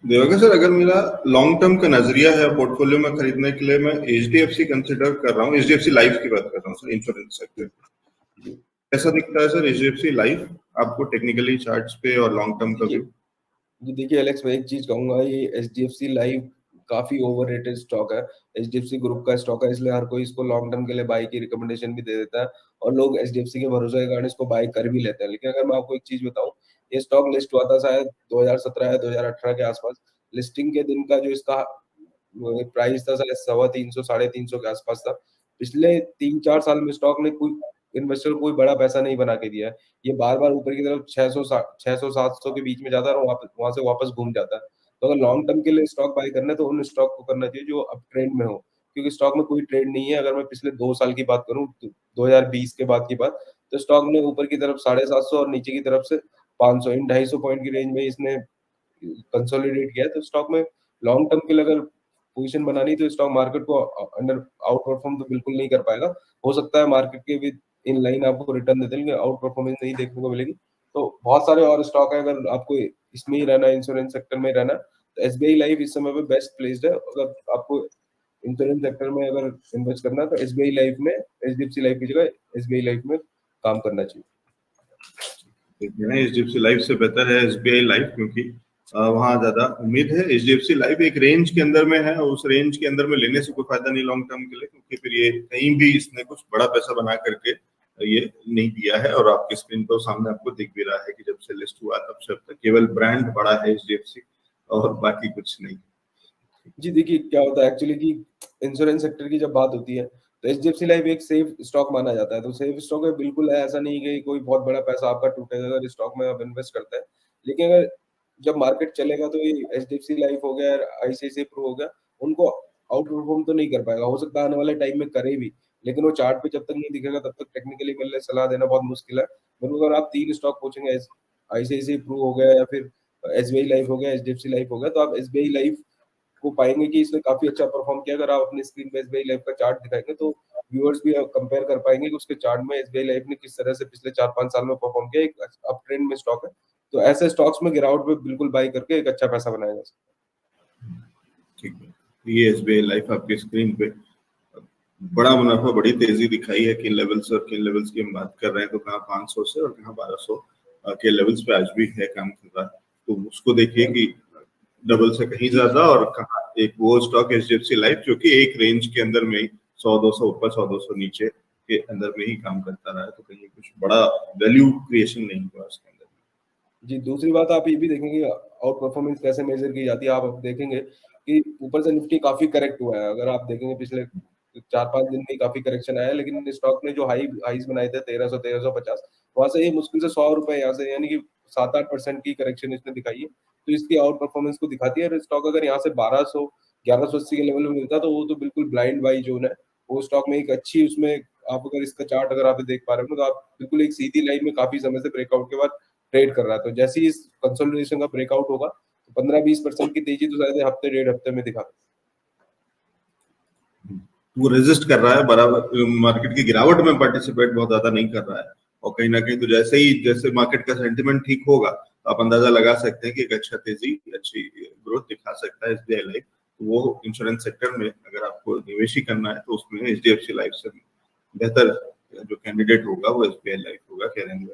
देवाकर sir, अगर मेरा long term का नजरिया है पोर्टफोलियो में खरीदने के लिए, मैं एचडीएफसी कंसिडर कर रहा हूँ। एचडीएफसी लाइफ की बात कर रहा हूँ सर, इंश्योरेंस सेक्टर। कैसा दिखता है सर एचडीएफसी लाइफ आपको टेक्निकली चार्ट्स पे और लॉन्ग टर्म का व्यू? जी देखिए एलेक्स, मैं एक चीज कहूंगा, ये एचडीएफसी लाइफ काफी ओवररेटेड स्टॉक है। एचडीएफसी ग्रुप का स्टॉक है, इसलिए हर कोई इसको लॉन्ग टर्म के लिए बाई की रिकमेंडेशन भी दे देता है और लोग एचडीएफसी के भरोसे के कारण इसको बाई कर भी लेते हैं। लेकिन अगर मैं आपको एक चीज बताऊं, ये स्टॉक लिस्ट हुआ था शायद 2017 या 2018 के आसपास। लिस्टिंग के दिन का जो इसका प्राइस था शायद 350 350 के आसपास था। पिछले 3-4 साल में स्टॉक ने कोई इन्वेस्टर कोई बड़ा पैसा नहीं बना के दिया है। ये बार बार ऊपर की तरफ 600 700 के बीच में जाता है और वहां से वापस घूम जाता है। तो अगर लॉन्ग टर्म के लिए स्टॉक बाय करना है तो उन स्टॉक को करना चाहिए जो अब ट्रेंड में हो, क्योंकि स्टॉक में कोई ट्रेंड नहीं है। अगर मैं पिछले 2 साल की बात करूं, 2020 के बाद की बात, तो स्टॉक ने ऊपर की तरफ 750 और नीचे की तरफ से 500 इन 250 पॉइंट की रेंज में इसने कंसोलिडेट किया है। तो स्टॉक में लॉन्ग टर्म के लिए अगर पोजीशन बनानी तो स्टॉक मार्केट को अंडर आउट परफॉर्म तो बिल्कुल नहीं कर पाएगा। हो सकता है मार्केट के विद इन लाइन आपको रिटर्न देते हैं, आउट परफॉर्मेंस नहीं देखने को मिलेगी। तो बहुत सारे और स्टॉक है, अगर आपको इसमें ही रहना है, इंश्योरेंस सेक्टर में रहना है, तो एसबीआई लाइफ इस समय पे बेस्ट प्लेस्ड है। अगर आपको इंश्योरेंस सेक्टर में अगर इन्वेस्ट करना है तो एसबीआई लाइफ में, एचडीएफसी लाइफ की जगह एसबीआई लाइफ में काम करना चाहिए। एचडीएफसी लाइफ से बेहतर है एसबीआई लाइफ, क्योंकि वहां ज्यादा उम्मीद है। एचडीएफसी लाइफ एक रेंज के अंदर में है और उस रेंज के अंदर में लेने से कोई फायदा नहीं लॉन्ग टर्म के लिए, क्योंकि फिर ये कहीं भी इसने कुछ बड़ा पैसा बना करके ये नहीं दिया है। और आपकी स्क्रीन पर सामने आपको दिख भी रहा है कि जब से लिस्ट हुआ तब से अब तक केवल ब्रांड बड़ा है एचडीएफसी और बाकी कुछ नहीं। जी देखिए क्या होता है एक्चुअली कि इंश्योरेंस सेक्टर की जब बात होती है तो एचडीएफसी लाइफ एक सेफ स्टॉक माना जाता है। तो सेफ स्टॉक है, बिल्कुल है, ऐसा नहीं कि कोई बहुत बड़ा पैसा आपका टूटेगा अगर स्टॉक में आप इन्वेस्ट करते हैं। लेकिन अगर जब मार्केट चलेगा तो ये एचडीएफसी लाइफ हो गया, आईसीआईसीआई प्रू हो गया, उनको आउट परफॉर्म तो नहीं कर पाएगा। हो सकता है आने वाले टाइम में करे भी, लेकिन वो चार्ट पे जब तक नहीं दिखेगा तब तक टेक्निकली मेरे लिए सलाह देना बहुत मुश्किल है। बिल्कुल अगर आप 3 स्टॉक पूछेंगे, आईसीआईसीआई प्रू हो गया या फिर एसबीआई लाइफ हो गया, एचडीएफसी लाइफ हो गया, तो आप एसबीआई लाइफ को पाएंगे कि इसने काफी अच्छा परफॉर्म किया। अगर आप अपनी स्क्रीन पे एसबीआई लाइफ का चार्ट दिखाएंगे तो व्यूअर्स भी कंपेयर कर पाएंगे कि उसके चार्ट में एसबीआई लाइफ ने किस तरह से पिछले 4-5 साल में परफॉर्म किया। एक अप ट्रेंड में स्टॉक है, तो ऐसे स्टॉक्स में गिरावट पे बिल्कुल बाई करके एक अच्छा पैसा बनाया जा सकता है। ठीक है, ये एसबीआई लाइफ आपकी स्क्रीन पे बड़ा मुनाफा, बड़ी तेजी दिखाई है। किन लेवल्स और किन लेवल्स की हम बात कर रहे हैं, तो कहाँ 500 से और कहाँ 1200 के लेवल्स पे आज भी है काम कर रहा है। तो उसको देखिए कि डबल से कहीं ज्यादा, और कहाँ एक वो स्टॉक एचडीएफसी लाइफ जो कि एक रेंज के अंदर में ही 100-200 ऊपर 100-200 नीचे के अंदर में ही काम करता रहा है। तो कहीं कुछ बड़ा वैल्यू क्रिएशन नहीं हुआ उसके अंदर। जी दूसरी बात आप ये भी देखेंगे आउट परफॉर्मेंस कैसे मेजर की जाती है। आप देखेंगे कि ऊपर से निफ्टी काफी करेक्ट हुआ है। अगर आप देखेंगे पिछले 4-5 दिन में काफी करेक्शन आया है, लेकिन स्टॉक ने जो हाईज बनाए थे 1300-1350, वहां से ये मुश्किल से 100 रुपए यहाँ से, यानी कि 7-8% की करेक्शन इसने दिखाई है। तो इसकी आउट परफॉर्मेंस को दिखाती है। और स्टॉक अगर यहाँ से 1180 के लेवल में मिलता तो वो तो बिल्कुल ब्लाइंड बाई जोन है। वो स्टॉक में एक अच्छी, उसमें आप अगर इसका चार्ट अगर आप देख पा रहे हो तो आप बिल्कुल एक सीधी लाइन में काफी समय से ब्रेकआउट के बाद ट्रेड कर रहा है। तो जैसे ही इस कंसोलिडेशन का ब्रेकआउट होगा तो 15-20% की तेजी तो शायद हफ्ते 1.5 हफ्ते में दिखा। वो रेजिस्ट कर रहा है बराबर, मार्केट की गिरावट में पार्टिसिपेट बहुत ज्यादा नहीं कर रहा है। और कहीं ना कहीं तो जैसे मार्केट का सेंटिमेंट ठीक होगा तो आप अंदाजा लगा सकते हैं कि एक अच्छा तेजी, अच्छी ग्रोथ दिखा सकता है एसबीआई लाइफ। तो वो इंश्योरेंस सेक्टर में अगर आपको निवेश ही करना है तो उसमें एचडीएफसी लाइफ से बेहतर जो कैंडिडेट होगा वो एसबीआई लाइफ होगा, कह रहे हैं।